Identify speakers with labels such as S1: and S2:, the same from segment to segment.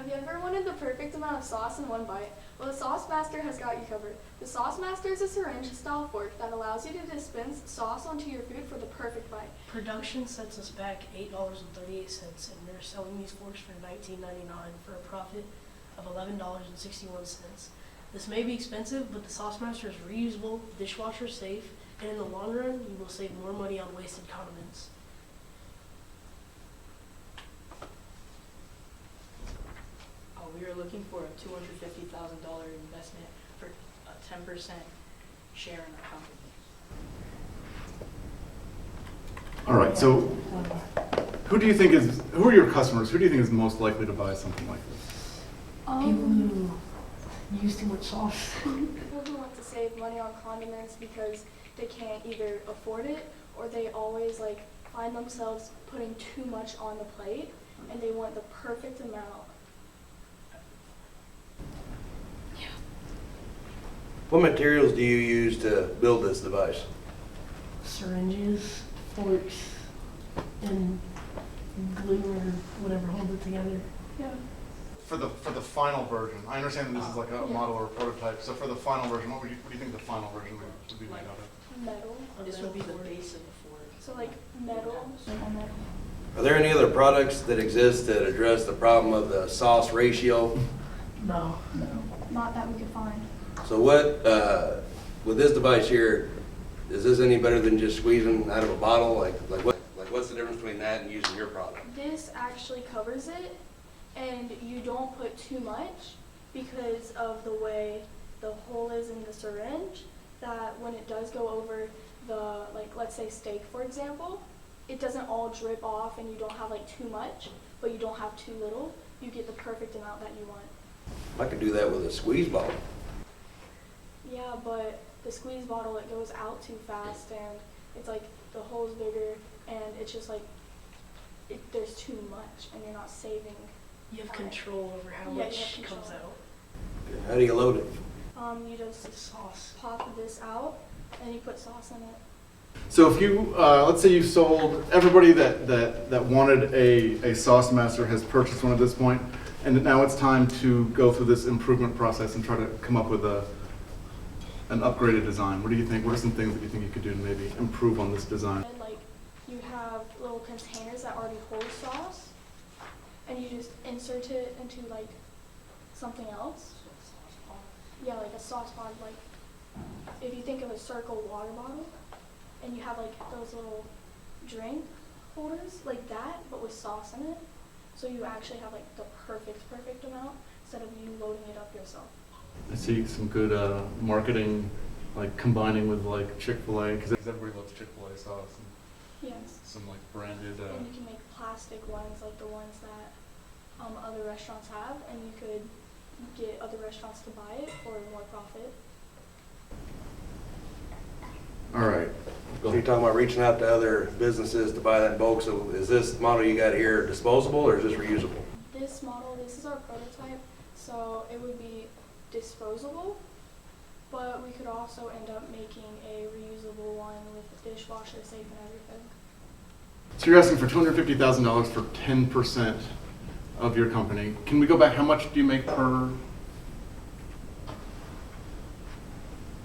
S1: Have you ever wanted the perfect amount of sauce in one bite? Well, the Sauce Master has got you covered. The Sauce Master is a syringe-style fork that allows you to dispense sauce onto your food for the perfect bite.
S2: Production sets us back $8.38, and they're selling these forks for $19.99 for a profit of $11.61. This may be expensive, but the Sauce Master is reusable, dishwasher safe, and in the long run, you will save more money on wasted condiments.
S3: We are looking for a $250,000 investment for a 10% share in our company.
S4: All right, so who are your customers? Who do you think is most likely to buy something like this?
S2: People who use too much sauce.
S1: People who want to save money on condiments because they can't either afford it or they always find themselves putting too much on the plate and they want the perfect amount.
S5: What materials do you use to build this device?
S2: Syringes, forks, and glue or whatever holds it together.
S1: Yeah.
S4: For the final version, I understand that this is like a model or a prototype. So for the final version, what do you think the final version would be made out of?
S1: Metal.
S3: This would be the base of the fork.
S1: So metal.
S5: Are there any other products that exist that address the problem of the sauce ratio?
S2: No.
S1: Not that we could find.
S5: So what, with this device here, is this any better than just squeezing out of a bottle? What's the difference between that and using your product?
S1: This actually covers it, and you don't put too much because of the way the hole is in the syringe, that when it does go over the, let's say steak, for example, it doesn't all drip off and you don't have too much, but you don't have too little. You get the perfect amount that you want.
S5: I could do that with a squeeze bottle.
S1: Yeah, but the squeeze bottle, it goes out too fast, and it's the hole's bigger, and it's just there's too much, and you're not saving.
S2: You have control over how much comes out.
S5: How do you load it?
S1: You just
S2: Sauce.
S1: pop this out, and you put sauce in it.
S4: So if you, let's say you sold, everybody that wanted a Sauce Master has purchased one at this point, and now it's time to go through this improvement process and try to come up with an upgraded design. What do you think? What are some things that you think you could do to maybe improve on this design?
S1: And you have little containers that already hold sauce, and you just insert it into something else. Yeah, like a sauce pod. If you think of a circle water bottle, and you have those little drink holders like that, but with sauce in it, so you actually have the perfect amount instead of you loading it up yourself.
S4: I see some good marketing, combining with Chick-fil-A, because everybody loves Chick-fil-A sauce. And
S1: Yes.
S4: some branded.
S1: And you can make plastic ones like the ones that other restaurants have, and you could get other restaurants to buy it for more profit.
S4: All right.
S5: So you're talking about reaching out to other businesses to buy that in bulk. So is this model you got here disposable or is this reusable?
S1: This model, this is our prototype, so it would be disposable, but we could also end up making a reusable one with the dishwasher safe and everything.
S4: So you're asking for $250,000 for 10% of your company. Can we go back? How much do you make per?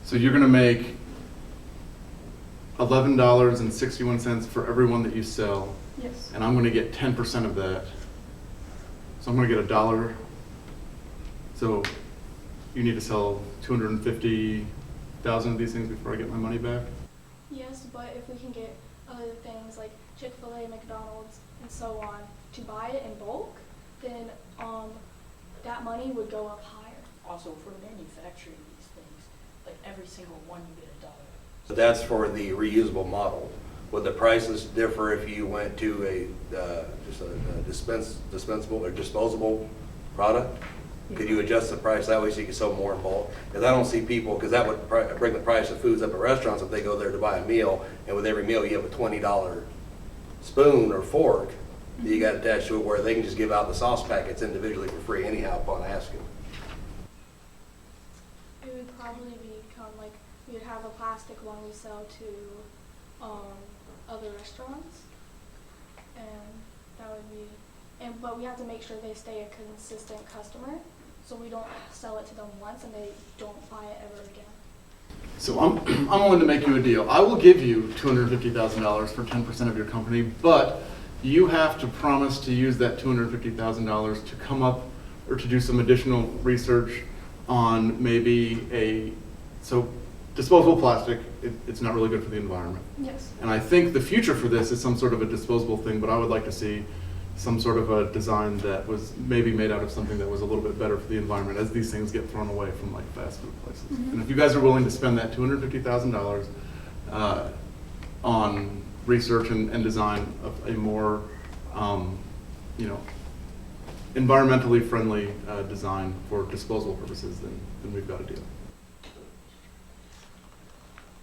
S4: So you're going to make $11.61 for every one that you sell.
S1: Yes.
S4: And I'm going to get 10% of that. So I'm going to get $1. So you need to sell 250,000 of these things before I get my money back?
S1: Yes, but if we can get other things like Chick-fil-A, McDonald's, and so on to buy it in bulk, then that money would go up higher.
S3: Also, for manufacturing these things, every single one you get $1.
S5: So that's for the reusable model. Would the prices differ if you went to just a dispensable or disposable product? Could you adjust the price that way so you can sell more in bulk? Because I don't see people, because that would bring the price of foods up at restaurants if they go there to buy a meal, and with every meal you have a $20 spoon or fork that you got attached to it, where they can just give out the sauce packets individually for free anyhow upon asking.
S1: It would probably become we would have a plastic one we sell to other restaurants, and that would be but we have to make sure they stay a consistent customer, so we don't sell it to them once and they don't buy it ever again.
S4: So I'm willing to make you a deal. I will give you $250,000 for 10% of your company, but you have to promise to use that $250,000 to come up or to do some additional research on maybe disposable plastic. It's not really good for the environment.
S1: Yes.
S4: And I think the future for this is some sort of a disposable thing, but I would like to see some sort of a design that was maybe made out of something that was a little bit better for the environment as these things get thrown away from like fast food places. And if you guys are willing to spend that $250,000 on research and design of a more, environmentally friendly design for disposable purposes, then we've got a deal.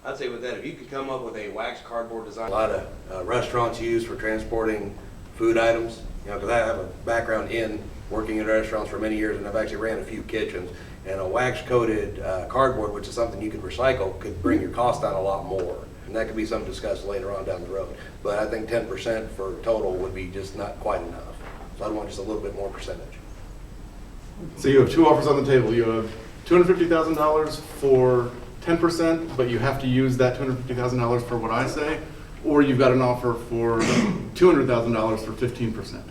S5: I'd say with that, if you could come up with a wax cardboard design, a lot of restaurants use for transporting food items, because I have a background in working in restaurants for many years, and I've actually ran a few kitchens, and a wax-coated cardboard, which is something you could recycle, could bring your cost down a lot more. And that could be something discussed later on down the road. But I think 10% for total would be just not quite enough. So I'd want just a little bit more percentage.
S4: So you have two offers on the table. You have $250,000 for 10%, but you have to use that $250,000 for what I say, or you've got an offer for $200,000 for 15%.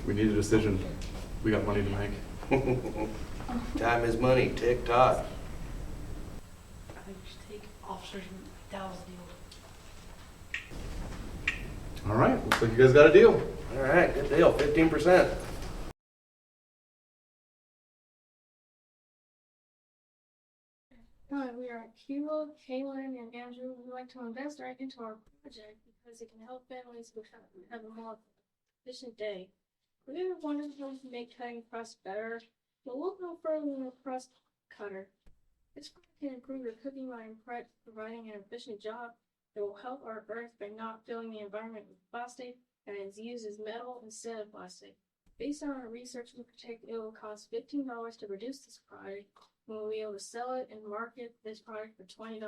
S4: We need a decision. We got money to make.
S5: Time is money, tick tock.
S2: I think we should take Officer McDowell's deal.
S4: All right, looks like you guys got a deal.
S5: All right, good deal, 15%.
S1: Hi, we are Kirkwood, Kaylin, and Andrew. We would like to invest right into our project because it can help families have a more efficient day. We were wondering how we can make cutting across better, but look no further than a crust cutter. This product can improve your cooking by providing an efficient job that will help our earth by not filling the environment with plastic and is used as metal instead of plastic. Based on our research, we predict it will cost $15 to produce this product, and we'll be able to sell it and market this product for $20.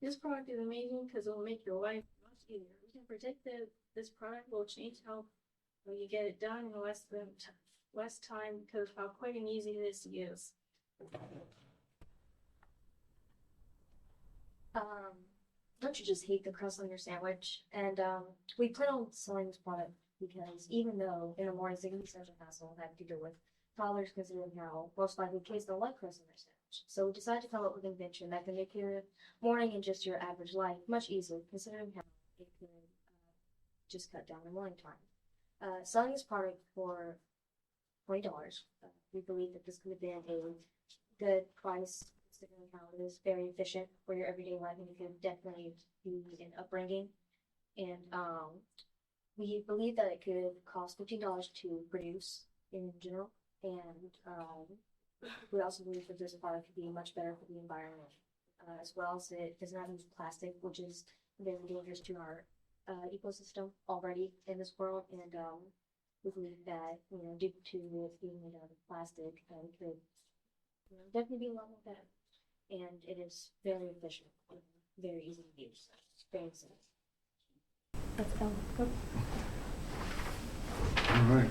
S1: This product is amazing because it will make your life much easier. We can predict that this product will change how you get it done in less time because of how quick and easy it is to use.
S6: Don't you just hate the crust on your sandwich? And we plan on selling this product because even though in the mornings it can be such a hassle having to deal with toddlers considering how most likely kids don't like crust on their sandwich. So we decided to come up with an invention that can make your morning and just your average life much easier considering how it can just cut down the morning time. Selling this product for $20, we believe that this could have been a good price considering how it is very efficient for your everyday life and you can definitely be an upbringing. And we believe that it could cost $15 to produce in general. And we also believe that this product could be much better for the environment, as well as it does not use plastic, which is very dangerous to our ecosystem already in this world. And we believe that, due to it being made out of plastic, it could definitely be a lot more better. And it is very efficient and very easy to use. Very simple. That's all.
S4: All right.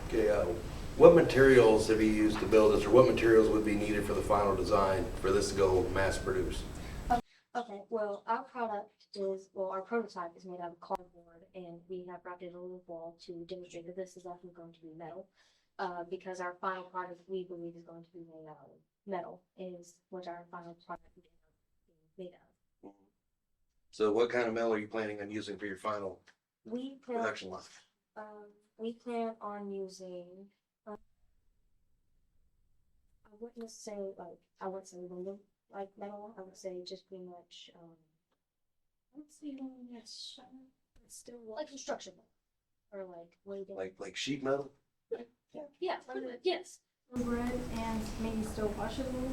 S5: Okay, what materials have you used to build this, or what materials would be needed for the final design for this to go mass produce?
S6: Okay, well, our prototype is made out of cardboard, and we have wrapped it in a little ball to demonstrate that this is actually going to be metal. Because our final product, we believe, is going to be made out of metal, is what our final product is made out of.
S5: So what kind of metal are you planning on using for your final
S6: We
S5: production line?
S6: plan on using, I wouldn't say aluminum like metal. I would say just pretty much,
S1: I would say yes, it's still
S6: like construction metal, or like weighted.
S5: Like sheet metal?
S6: Yeah, yes.
S1: bread and maybe still washable.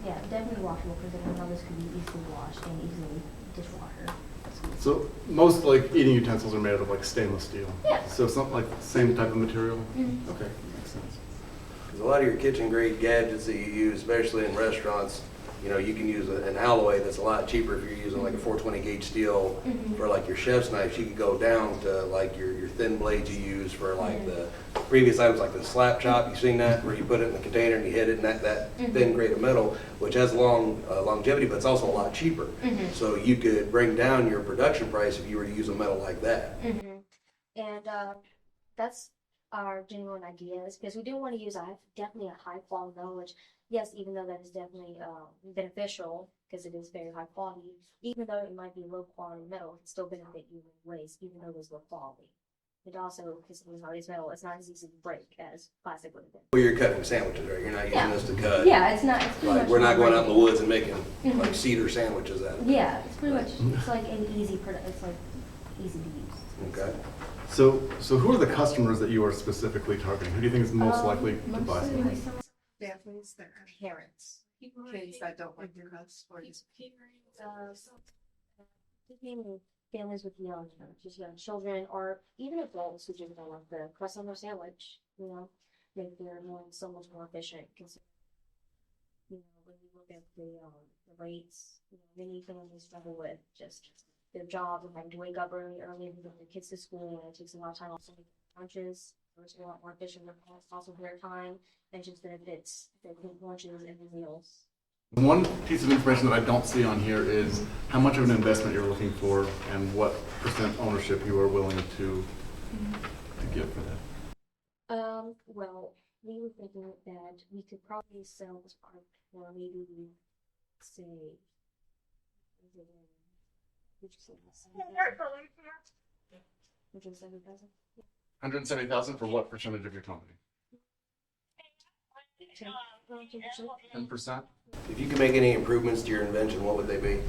S6: Yeah, definitely washable because I know this could be easily washed and easily dishwasher.
S4: So most like eating utensils are made out of like stainless steel.
S6: Yeah.
S4: So something like the same type of material.
S6: Mhm.
S4: Okay, makes sense.
S5: Because a lot of your kitchen grade gadgets that you use, especially in restaurants, you know, you can use an alloy that's a lot cheaper if you're using like a 420 gauge steel for like your chef's knives. You could go down to like your thin blades you use for like the previous items, like the slap chop. You've seen that where you put it in the container and you hit it, and that thin grade of metal, which has long longevity, but it's also a lot cheaper. So you could bring down your production price if you were to use a metal like that.
S6: And that's our genuine ideas because we do want to use definitely a high quality metal, which yes, even though that is definitely beneficial because it is very high quality, even though it might be low quality metal, it can still benefit you in ways, even though it's low quality. It also, because it's metal, it's not as easy to break as plastic would have been.
S5: Well, you're cutting sandwiches, right? You're not using this to cut.
S6: Yeah, it's not. It's pretty
S5: Like
S6: much
S5: we're not going out in the
S6: breakable.
S5: woods and making like cedar sandwiches out of it.
S6: Yeah, it's pretty much. It's like an easy product. It's like easy to use.
S5: Okay.
S4: So who are the customers that you are specifically targeting? Who do you think is most likely to buy something?
S7: Families that have
S6: Parents.
S7: kids that don't like their cuts or just
S6: Mainly families with just young children, or even adults who just don't like the crust on their sandwich. Make their meals so much more efficient. Considering, when you look at the rates, many families struggle with just their jobs and having to wake up early to get their kids to school, and it takes a lot of time also making lunches. It's a lot more efficient with also their time, and just benefits their lunches and their meals.
S4: One piece of information that I don't see on here is how much of an investment you're looking for and what percent ownership you are willing to give for that.
S6: Well, we were thinking that we could probably sell this product for maybe, say, would you say $7,000?
S4: 170,000 for what percentage of your company? 10%?
S5: If you could make any improvements to your invention, what would they be?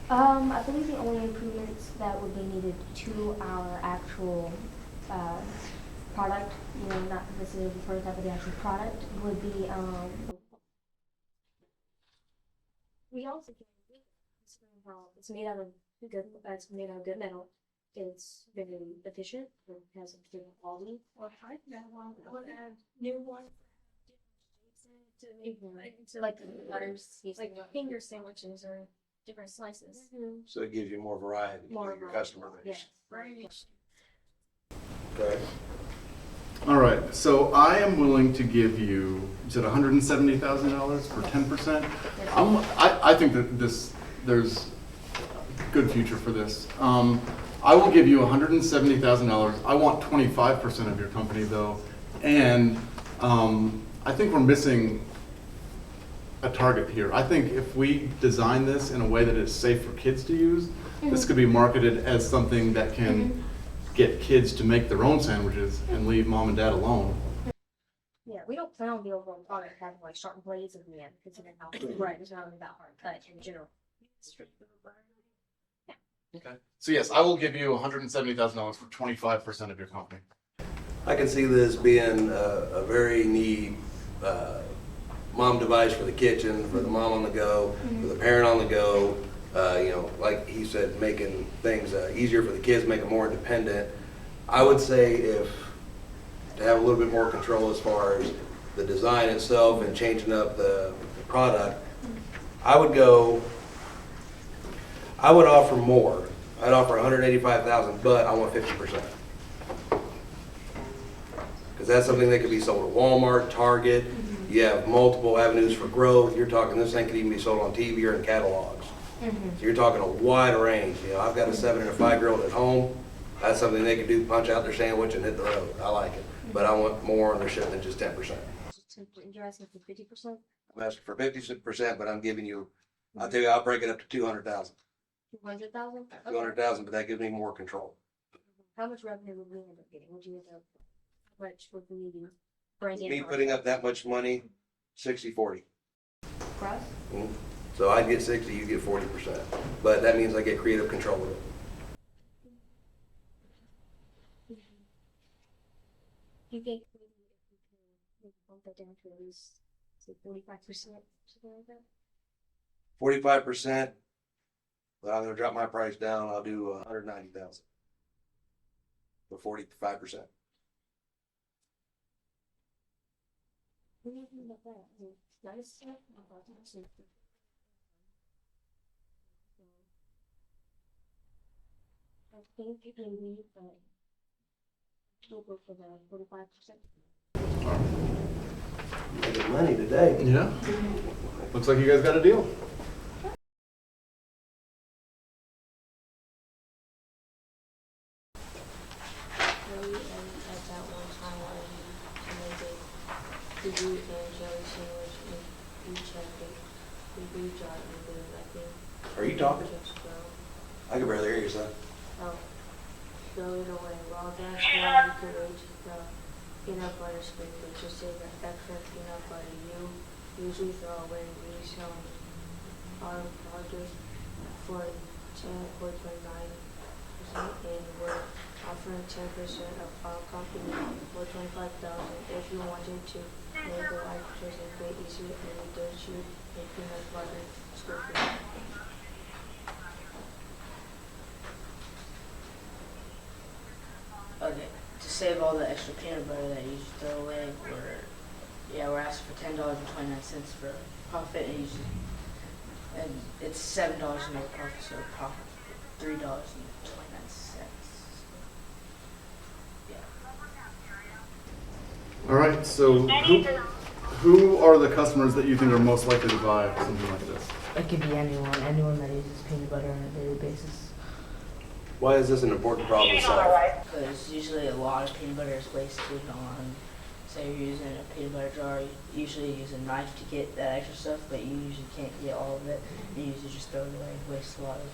S6: I believe the only improvements that would be needed to our actual product, not necessarily the prototype, but the actual product would be, we also can, considering how it's made out of good metal. It's very efficient. It has a good quality.
S1: Or hide that one, or add new one. To
S6: Like the butters,
S1: like finger sandwiches or different slices.
S5: So it gives you more variety for your customer base.
S6: Yes.
S1: Right.
S5: Okay.
S4: All right, so I am willing to give you, is it $170,000 for 10%? I think that there's good future for this. I will give you $170,000. I want 25% of your company though, and I think we're missing a target here. I think if we design this in a way that is safe for kids to use, this could be marketed as something that can get kids to make their own sandwiches and leave mom and dad alone.
S6: Yeah, we don't plan on the overall product having like sharp blades at the end, considering how right, it's not really that hard cut in general.
S4: Okay. So yes, I will give you $170,000 for 25% of your company.
S5: I can see this being a very neat mom device for the kitchen, for the mom on the go, for the parent on the go. Like he said, making things easier for the kids, make them more independent. I would say to have a little bit more control as far as the design itself and changing up the product, I would offer more. I'd offer $185,000, but I want 50%. Because that's something that could be sold at Walmart, Target. You have multiple avenues for growth. You're talking, this thing could even be sold on TV or in catalogs. So you're talking a wide range. I've got a 7 and a 5-year-old at home. That's something they could do, punch out their sandwich and hit the road. I like it. But I want more on their ship than just 10%.
S6: You're asking for 50%?
S5: I'm asking for 50%, but I'm giving you, I'll tell you, I'll break it up to 200,000.
S6: 200,000?
S5: 200,000, but that gives me more control.
S6: How much revenue would we end up getting? Would you end up, how much would we bring in?
S5: Me putting up that much money, 60-40.
S6: For us?
S5: So I get 60, you get 40%. But that means I get creative control of it.
S6: Do you think maybe if we can maybe bump that down to at least, say, 45%, something like that?
S5: 45%, but I'm gonna drop my price down, I'll do 190,000. For 45%.
S6: I think you can leave, but we'll go for the 45%.
S5: Making money today.
S4: Yeah. Looks like you guys got a deal.
S8: Really, and at that one time when they did the root and jelly sandwich and each I think we do jar and then I think
S5: Are you talking?
S8: just
S5: I can barely hear you, son.
S8: throw it away. Well, that's why you could use the peanut butter sprinkler to save the extra peanut butter you usually throw away. We sell our product for 10.9%, and we're offering 10% of our company for $25,000 if you wanted to make the life just a bit easier and we don't you a peanut butter sprinkler.
S3: Okay, to save all the extra peanut butter that you throw away, we're asking for $10.29 for profit, and it's $7 in net profit, so profit $3.29. Yeah.
S4: All right, so who are the customers that you think are most likely to buy something like this?
S9: It could be anyone that uses peanut butter on a daily basis.
S5: Why is this an important problem to solve?
S3: Because usually a lot of peanut butter is wasted on, say you're using a peanut butter jar, you usually use a knife to get that extra stuff, but you usually can't get all of it. You usually just throw it away, waste a lot of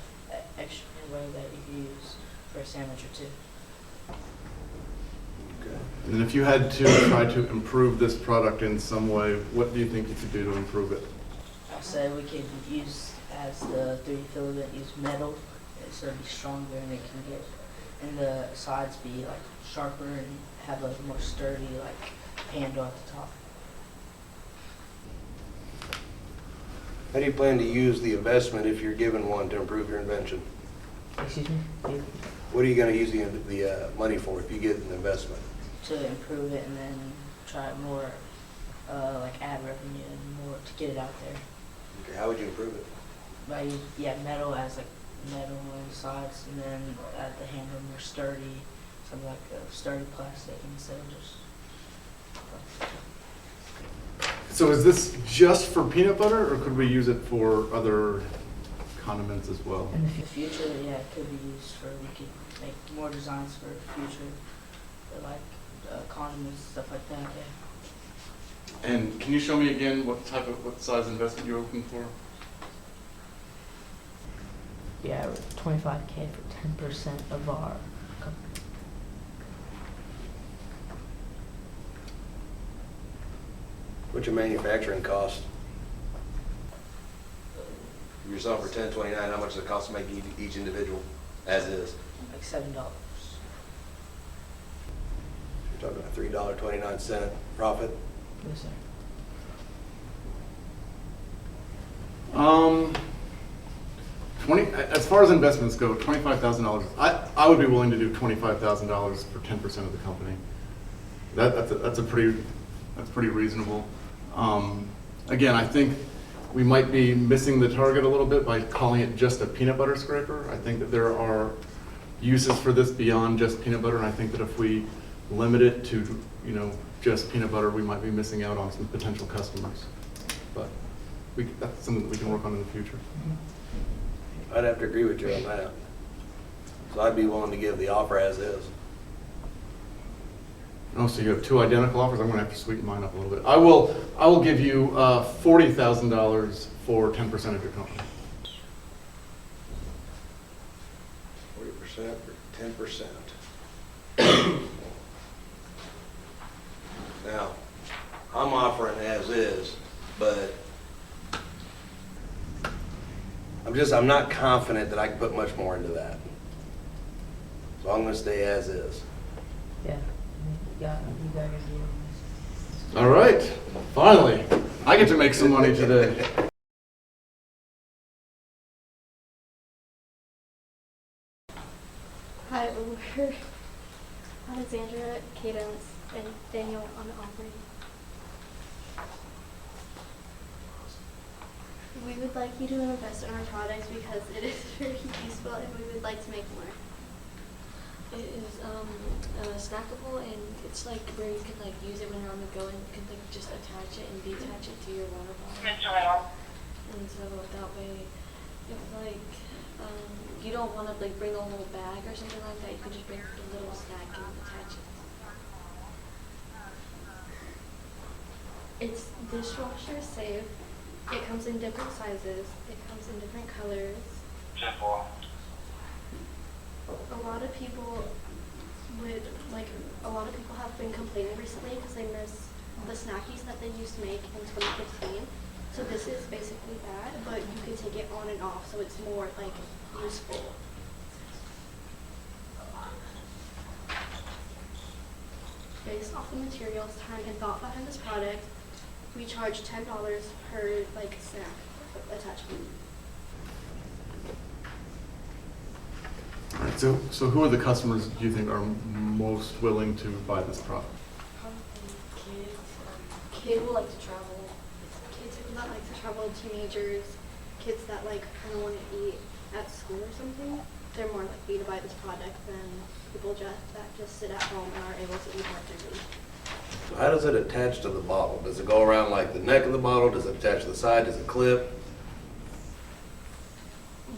S3: extra peanut butter that you could use for a sandwich or two.
S4: Okay. And if you had to try to improve this product in some way, what do you think you could do to improve it?
S3: I said we could use, as the 3D filament, use metal, so it'd be stronger and it can get, and the sides be like sharper and have a more sturdy like handle at the top.
S5: How do you plan to use the investment if you're given one to improve your invention?
S9: Excuse me?
S5: What are you gonna use the money for if you get an investment?
S3: To improve it and then try more, like ad revenue and more to get it out there.
S5: Okay, how would you improve it?
S3: By, yeah, metal as like metal on the sides and then at the handle more sturdy, something like a sturdy plastic instead of just.
S4: So is this just for peanut butter, or could we use it for other condiments as well?
S9: In the
S3: In the future, yeah, it could be used for, we could make more designs for the future, for like condiments, stuff like that, yeah.
S4: And can you show me again what size investment you're looking for?
S9: Yeah, $25K for 10% of our company.
S5: What's your manufacturing cost? You're selling for $10.29, how much does it cost to make each individual, as is?
S3: Like $7.
S5: You're talking about $3.29 profit?
S9: Yes, sir.
S4: As far as investments go, $25,000. I would be willing to do $25,000 for 10% of the company. That's pretty reasonable. Again, I think we might be missing the target a little bit by calling it just a peanut butter scraper. I think that there are uses for this beyond just peanut butter, and I think that if we limit it to just peanut butter, we might be missing out on some potential customers. But that's something that we can work on in the future.
S5: I'd have to agree with you on that. So I'd be willing to give the offer as is.
S4: Oh, so you have two identical offers? I'm gonna have to sweeten mine up a little bit. I will give you $40,000 for 10% of your company.
S5: 40% for 10%. Now, I'm offering as is, but I'm not confident that I can put much more into that. So I'm gonna stay as is.
S9: Yeah, you got your deal.
S4: All right, finally, I get to make some money today.
S6: Daniel on the operating.
S10: We would like you to invest in our products because it is very useful and we would like to make more.
S8: It is snackable, and it's like where you can like use it when you're on the go, and you can like just attach it and detach it to your water bottle. And so that way, if like you don't want to like bring a whole bag or something like that, you can just bring a little snack and attach it.
S10: It's dishwasher safe. It comes in different sizes. It comes in different colors. A lot of people have been complaining recently because they miss the snackies that they used to make in 2015. So this is basically that, but you can take it on and off, so it's more like useful. Based off the materials, time, and thought behind this product, we charge $10 per like snack attachment.
S4: All right, so who are the customers do you think are most willing to buy this product?
S8: Probably kids.
S10: Kids will like to travel. Kids that like to travel, teenagers, kids that like kind of want to eat at school or something. They're more likely to buy this product than people that just sit at home and are able to eat more freely.
S5: So how does it attach to the bottle? Does it go around like the neck of the bottle? Does it attach to the side? Does it clip?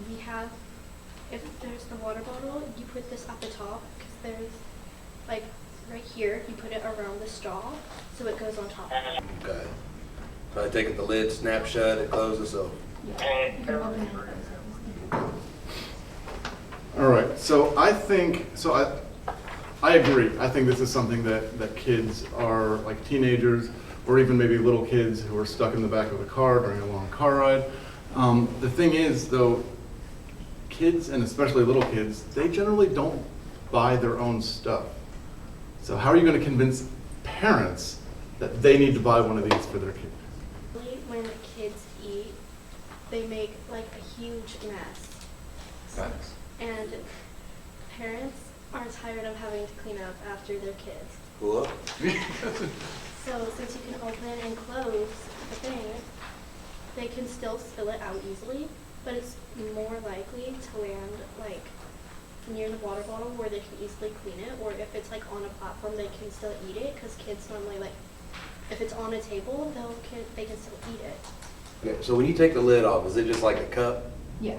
S10: We have, if there's the water bottle, you put this at the top because there's like right here, you put it around the straw so it goes on top.
S5: Okay. So I take it the lid snaps shut, it closes, so.
S10: Yeah. You can open it.
S4: All right, so I agree. I think this is something that kids are, like teenagers, or even maybe little kids who are stuck in the back of a car during a long car ride. The thing is, though, kids, and especially little kids, they generally don't buy their own stuff. So how are you going to convince parents that they need to buy one of these for their kid?
S10: When the kids eat, they make like a huge mess.
S4: Facts.
S10: And parents are tired of having to clean up after their kids.
S5: Cool.
S10: So since you can open and close the thing, they can still spill it out easily, but it's more likely to land like near the water bottle where they can easily clean it, or if it's like on a platform they can still eat it, because kids normally like, if it's on a table, they can still eat it.
S5: Okay, so when you take the lid off, is it just like a cup?
S10: Yeah.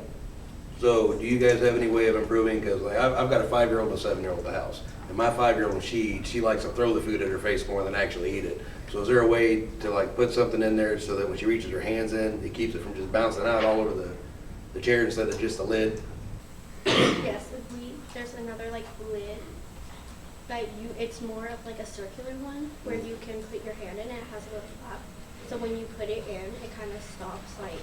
S5: So do you guys have any way of improving? Because like, I've got a 5-year-old and a 7-year-old at the house. And my 5-year-old, when she eats, she likes to throw the food at her face more than actually eat it. So is there a way to like put something in there so that when she reaches her hands in, it keeps it from just bouncing out all over the chair instead of just the lid?
S10: Yes, there's another like lid that it's more of like a circular one where you can put your hand in and it has a little flap. So when you put it in, it kind of stops like,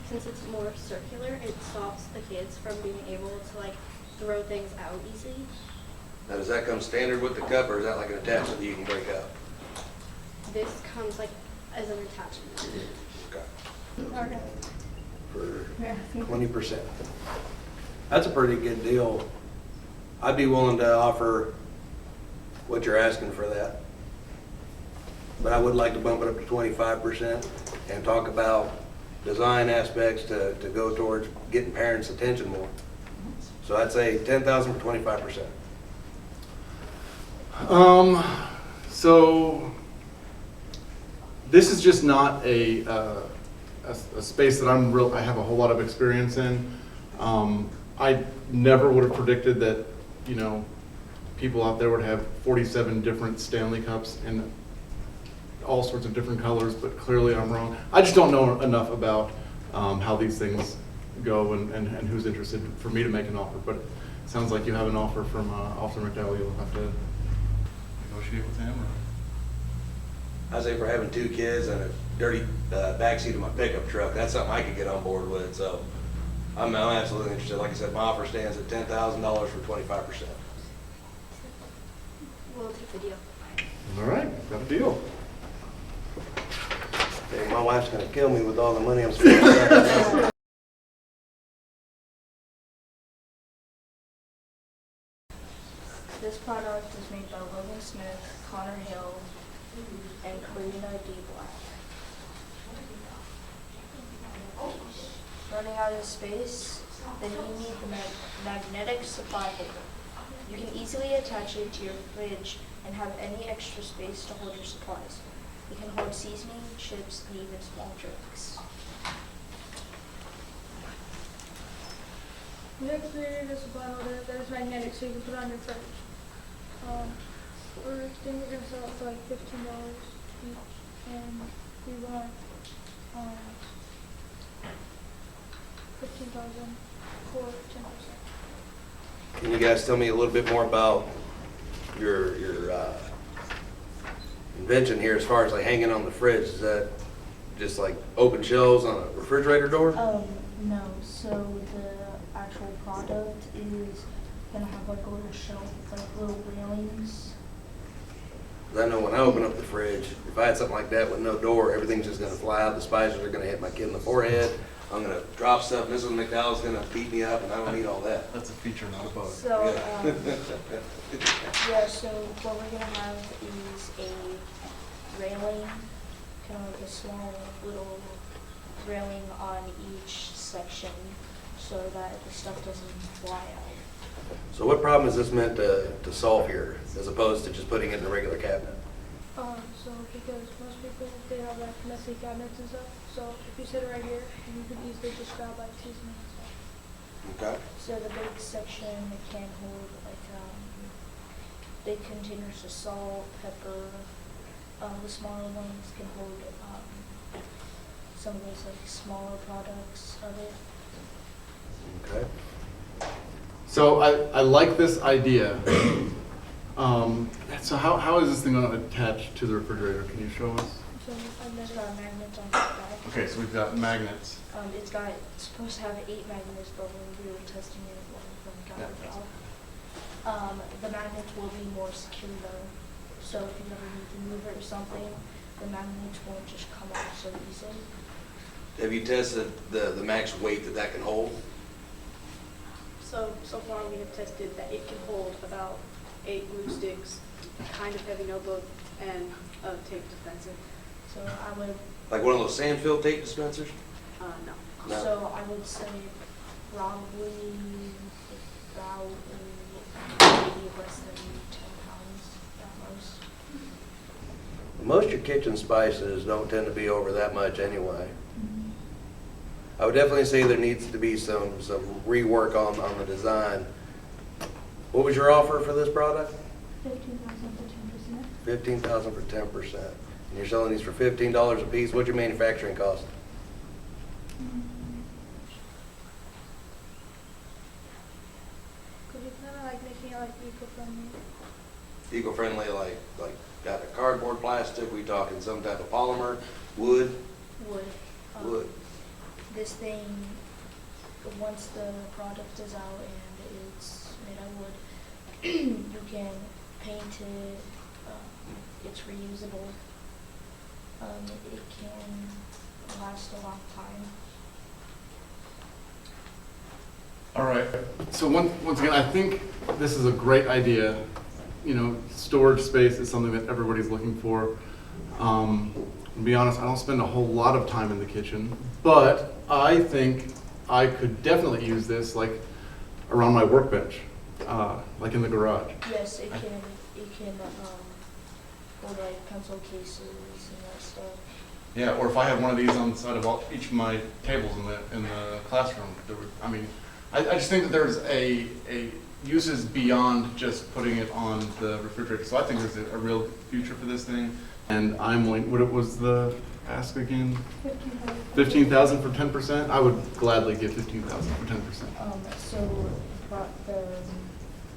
S10: since it's more circular, it stops the kids from being able to like throw things out easily.
S5: Now does that come standard with the cup, or is that like an attachment that you can break up?
S10: This comes like as an attachment.
S5: Okay. For 20%. That's a pretty good deal. I'd be willing to offer what you're asking for that. But I would like to bump it up to 25% and talk about design aspects to go towards getting parents' attention more. So I'd say 10,000 for 25%.
S4: So this is just not a space that I have a whole lot of experience in. I never would have predicted that, people out there would have 47 different Stanley Cups in all sorts of different colors, but clearly I'm wrong. I just don't know enough about how these things go and who's interested for me to make an offer, but it sounds like you have an offer from Officer McDowell. You'll have to negotiate with him. Or...
S5: I say for having 2 kids and a dirty backseat of my pickup truck, that's something I could get on board with. So I'm absolutely interested. Like I said, my offer stands at $10,000 for 25%.
S10: We'll take the deal.
S4: All right, got a deal.
S5: Hey, my wife's gonna kill me with all the money I'm spending.
S1: This product is made by Logan
S10: Smith, Connor Hill, and Karina D. Black. Running out of space, then you need the magnetic supply holder. You can easily attach it to your fridge and have any extra space to hold your supplies. It can hold seasoning, chips, and even small drinks.
S1: We have created a supply holder that is magnetic, so you can put it on your fridge. We're gonna sell it for like $15 each, and we want 15,000 for 10%.
S5: Can you guys tell me a little bit more about your invention here as far as like hanging on the fridge? Is that just like open shelves on a refrigerator door?
S10: No. So the actual product is gonna have like a little shelf, like little railings.
S5: 'Cause I know when I open up the fridge, if I had something like that with no door, everything's just gonna fly out. The spices are gonna hit my kid in the forehead. I'm gonna drop stuff. Mrs. McDowell's gonna beat me up, and I don't need all that.
S4: That's a feature, not a bug.
S10: So, so what we're gonna have is a railing, kind of like a small little railing on each section so that the stuff doesn't fly out.
S5: So what problem is this meant to solve here, as opposed to just putting it in a regular cabinet?
S1: So because most people, they have like messy cabinets and stuff, so if you sit right here, you could easily just grab like seasoning and stuff.
S5: Okay.
S10: So the big section can hold like big containers of salt, pepper. The smaller ones can hold some of those like smaller products of it.
S5: Okay.
S4: So I like this idea. So how is this thing going to attach to the refrigerator? Can you show us?
S10: So it's got magnets on the back.
S4: Okay, so we've got magnets.
S10: It's supposed to have 8 magnets, but when we were testing it, one of them got ripped off. The magnets will be more secure though. So if you ever need to move it or something, the magnets won't just come off so easily.
S5: Have you tested the max weight that can hold?
S11: So far we have tested that it can hold about 8 glue sticks, a kind of heavy notebook, and a tape dispenser.
S10: So I would,
S5: Like one of those sand-filled tape dispensers?
S11: No.
S5: No.
S10: so I would say probably about maybe less than 10 pounds at most.
S5: Most of your kitchen spices don't tend to be over that much anyway. I would definitely say there needs to be some rework on the design. What was your offer for this product?
S10: 15,000 for 10%.
S5: $15,000 for 10%. And you're selling these for $15 a piece. What's your manufacturing cost?
S1: Could you kind of like making it like eco-friendly?
S5: Eco-friendly, like got a cardboard, plastic, we talking some type of polymer, wood?
S10: Wood.
S5: Wood.
S10: This thing, once the product is out and it's made out of wood, you can paint it, it's reusable, it can last a long time.
S4: All right. So once again, I think this is a great idea. You know, storage space is something that everybody's looking for. To be honest, I don't spend a whole lot of time in the kitchen, but I think I could definitely use this like around my workbench, like in the garage.
S10: Yes, it can hold like pencil cases and that stuff.
S4: Yeah, or if I had one of these on the side of each of my tables in the classroom, I just think that there's a uses beyond just putting it on the refrigerator. So I think there's a real future for this thing. And I'm willing, what was the ask again? 15,000 for 10%? I would gladly give 15,000 for 10%.
S10: So the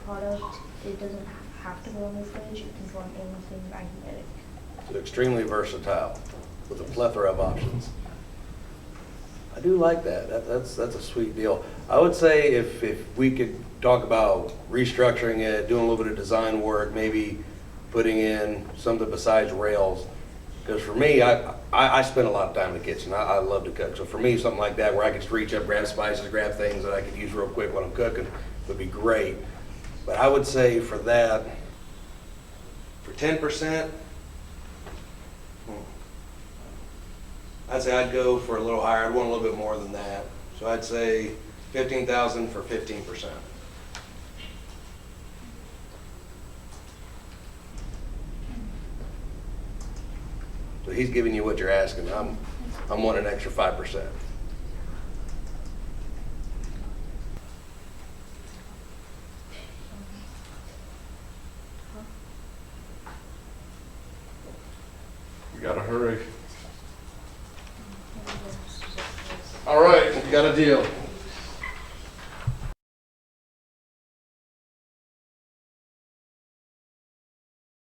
S10: product, it doesn't have to go on the fridge, it can go on anything magnetic.
S5: So extremely versatile with a plethora of options. I do like that. That's a sweet deal. I would say if we could talk about restructuring it, doing a little bit of design work, maybe putting in something besides rails. Because for me, I spend a lot of time in the kitchen. I love to cook. So for me, something like that where I could just reach up, grab spices, grab things that I could use real quick when I'm cooking would be great. But I would say for that, For 10%, I'd say I'd go for a little higher. I'd want a little bit more than that. So I'd say 15,000 for 15%. So he's giving you what you're asking. I'm wanting an extra 5%.
S4: We gotta hurry. All right, we got a deal.